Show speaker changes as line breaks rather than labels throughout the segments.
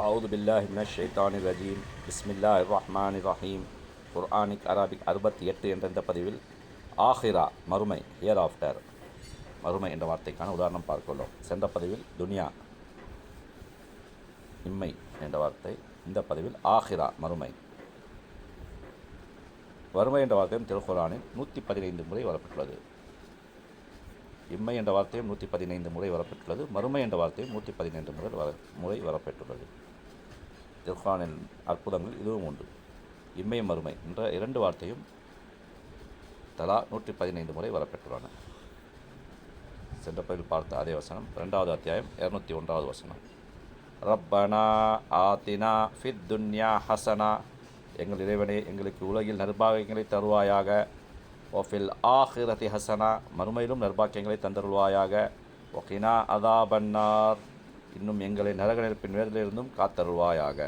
அவுது பில்லாஹி மினஷ் ஷைத்தானிர் ரஜீம் பிஸ்மில்லாஹிர் ரஹ்மானிர் ரஹீம். குர்ஆனிக் அரபிக் 68 என்ற இந்த பதிவில் ஆஹிரா மறுமை, ஹியர் ஆஃப்டர், மறுமை என்ற வார்த்தைக்கான உதாரணம் பார்க்கலாம். சென்ற பதிவில் துனியா இம்மை என்ற வார்த்தை, இந்த பதிவில் ஆஹிரா மறுமை. வறுமை என்ற வார்த்தையும் திருக்குர்ஆனில் 115 முறை வரப்பட்டுள்ளது. இம்மை என்ற வார்த்தையும் 115 முறை வரப்பட்டுள்ளது. மறுமை என்ற வார்த்தையும் 115 முறை வரப்பட்டுள்ளது. திருக்குர்ஆனின் அற்புதங்கள் இதுவும் உண்டு. இம்மை மறுமை என்ற இரண்டு வார்த்தையும் தலா 115 முறை வரப்பட்டுள்ளன. சென்ற பதில் பார்த்த அதே வசனம், 2வது அத்தியாயம் 201வது வசனம். ரப்பனா ஆத்தினா ஃபித் துன்யா ஹசனா, எங்கள் இறைவனே எங்களுக்கு உலகில் நற்பாகியங்களை தருவாயாக. ஒஃபில் ஆஹிரதி ஹசனா, மறுமையிலும் நற்பாக்கியங்களை தந்தருள்வாயாக. ஒகினா அதாபன்னார், இன்னும் எங்களை நரக நெருப்பின் வேதனையிலிருந்தும் காத்தருள்வாயாக.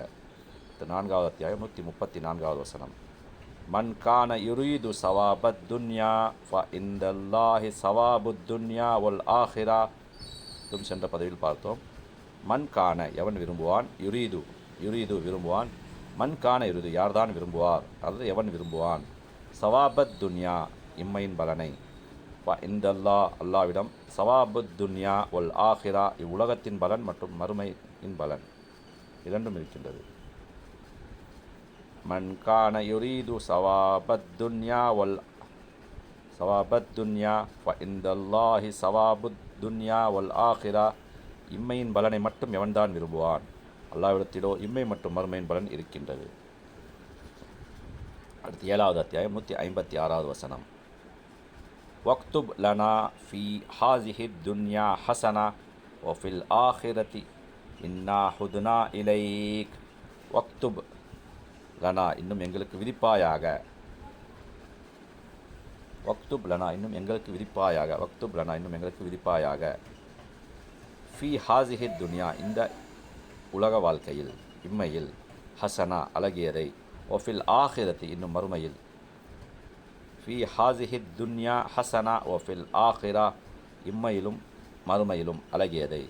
4வது அத்தியாயம் 134வது வசனம். மன் கான யுரீது சவாபத் துன்யா ஃப இந்தல்லாஹி சவாபுத் துன்யா ஒல் ஆஹிரா. இதுவும் சென்ற பதவியில் பார்த்தோம். மன் கான, எவன் விரும்புவான், யுரீது யுரீது விரும்புவான், மன் கான யுரீது யார்தான் விரும்புவார் அல்லது எவன் விரும்புவான், சவாபத் துன்யா இம்மையின் பலனை, ஃப இந்தல்லா அல்லாவிடம், சவாபுத் துன்யா ஒல் ஆஹிரா இவ்வுலகத்தின் பலன் மற்றும் மறுமையின் பலன் இரண்டும் இருக்கின்றது. மன் கான யுரீது சவாபத் துன்யா ஃப இந்தல்லாஹி சவாபுத் துன்யா வல் ஆஹிரா, இம்மையின் பலனை மட்டும் எவன்தான் விரும்புவான், அல்லாவிடத்திலோ இம்மை மற்றும் மறுமையின் பலன் இருக்கின்றது. அடுத்து 7வது அத்தியாயம் 156வது வசனம். வக்துப் லனா ஃபி ஹாசிஹி துன்யா ஹசனா ஒஃபில் ஆஹிரதி இன்னா ஹுதுனா இலைக். வக்துப் லனா, இன்னும் எங்களுக்கு விதிப்பாயாக. வக்துப் லனா, இன்னும் எங்களுக்கு விதிப்பாயாக. வக்துப் லனா, இன்னும் எங்களுக்கு விதிப்பாயாக. ஃபி ஹாசிஹி துன்யா, இந்த உலக வாழ்க்கையில், இம்மையில், ஹசனா அழகியதை, ஒஃபில் ஆஹிரத்தி இன்னும் மறுமையில், ஃபி ஹாசிஹி துன்யா ஹசனா ஒஃபில் ஆஹிரா இம்மையிலும் மறுமையிலும் அழகியதை,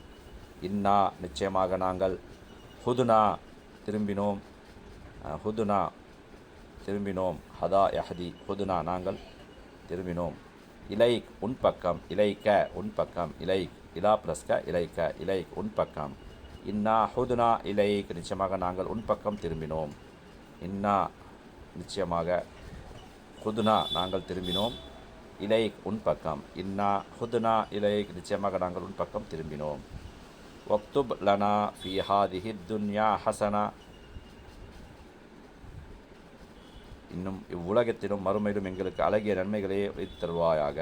இன்னா நிச்சயமாக நாங்கள், ஹுதுனா திரும்பினோம், ஹுதுனா திரும்பினோம், ஹதா யஹதி ஹுதுனா நாங்கள் திரும்பினோம், இலைக் உன் பக்கம், இலைக்க உன் பக்கம், இலைக் இலா ப்ளஸ்க இலைக்க, இலைக் உன் பக்கம், இன்னா ஹுதுனா இலைக் நிச்சயமாக நாங்கள் உன் பக்கம் திரும்பினோம், இன்னா நிச்சயமாக, ஹுதுனா நாங்கள் திரும்பினோம், இலைக் உன் பக்கம், இன்னா ஹுதுனா இலைக் நிச்சயமாக நாங்கள் உன் பக்கம் திரும்பினோம். வக்துப் லனா ஃபி ஹாதிஹி துன்யா ஹசனா, இன்னும் இவ்வுலகத்திலும் மறுமையிலும் எங்களுக்கு அழகிய நன்மைகளே வைத்தருவாயாக.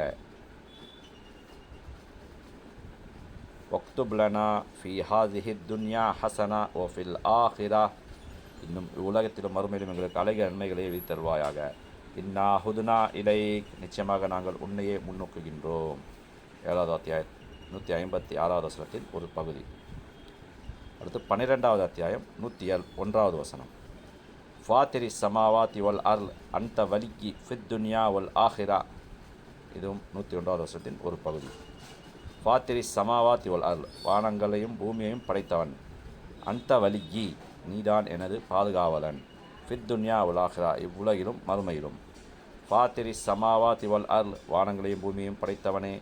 வக்துப் லனா ஃபி ஹாதிஹி துன்யா ஹசனா ஒஃபில் ஆஹிரா, இன்னும் இவ்வுலகத்திலும் மறுமையிலும் எங்களுக்கு அழகிய நன்மைகளை வைத்தருவாயாக. இன்னா ஹுதுனா இலைக் நிச்சயமாக நாங்கள் உன்னையே முன்னோக்குகின்றோம். 7வது அத்தியாயம் 156வது வசனத்தின் ஒரு பகுதி. அடுத்து 12வது அத்தியாயம் 101வது வசனம். ஃபாத்திரி சமாவாத்தி வல் அர்ல் அன்த வலிக்கி ஃபித் துன்யா வல் ஆஹிரா, இதுவும் 101வது வசனத்தின் ஒரு பகுதி. ஃபாத்திரி சமாவாத்தி வல் அர்ல், வானங்களையும் பூமியையும் படைத்தவன், அன்த வலிக்கி நீதான் எனது பாதுகாவலன், ஃபித் துன்யா வல் ஆஹிரா இவ்வுலகிலும் மறுமையிலும். ஃபாத்திரி சமாவாத்தி வல் அர்ல், வானங்களையும் பூமியையும் படைத்தவனே,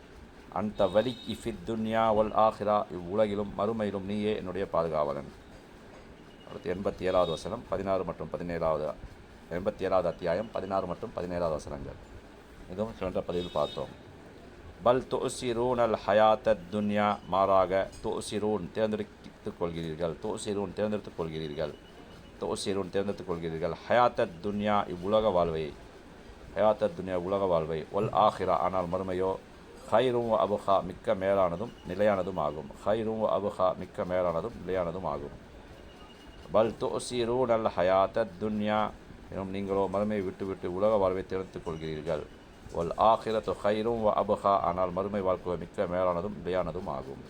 அன்த வலிக்கி ஃபித் துன்யா வல் ஆஹிரா இவ்வுலகிலும் மறுமையிலும் நீயே என்னுடைய பாதுகாவலன். அடுத்து 87வது வசனம், 16 மற்றும் 17வது 87வது அத்தியாயம் 16 மற்றும் 17வது வசனங்கள். இதுவும் சென்ற பதிவில் பார்த்தோம். பல் துசிரூன் அல் ஹயாத்தத் துன்யா, மாறாக துசிரூன் தேர்ந்தெடுத்துக் கொள்கிறீர்கள், துசிரூன் தேர்ந்தெடுத்துக் கொள்கிறீர்கள், துசிரூன் தேர்ந்தெடுத்துக் கொள்கிறீர்கள், ஹயாத்தத் துன்யா இவ்வுலக வாழ்வை, ஹயாத்தத் துன்யா உலக வாழ்வை, ஒல் ஆஹிரா ஆனால் மறுமையோ, ஹைரும் வ அபுஹா மிக்க மேலானதும் நிலையானதும் ஆகும், ஹைரும் வ அபுஹா மிக்க மேலானதும் நிலையானதும் ஆகும். பல் துசிரூன் அல் ஹயாத்தத் துன்யா, எனும் நீங்களோ மறுமையை விட்டு உலக வாழ்வை தேர்ந்தெடுத்துக் கொள்கிறீர்கள், ஒல் ஆஹிரத்து ஹைரும் வ அபுஹா ஆனால் மறுமை வாழ்க்கை மிக்க மேலானதும் நிலையானதும் ஆகும்.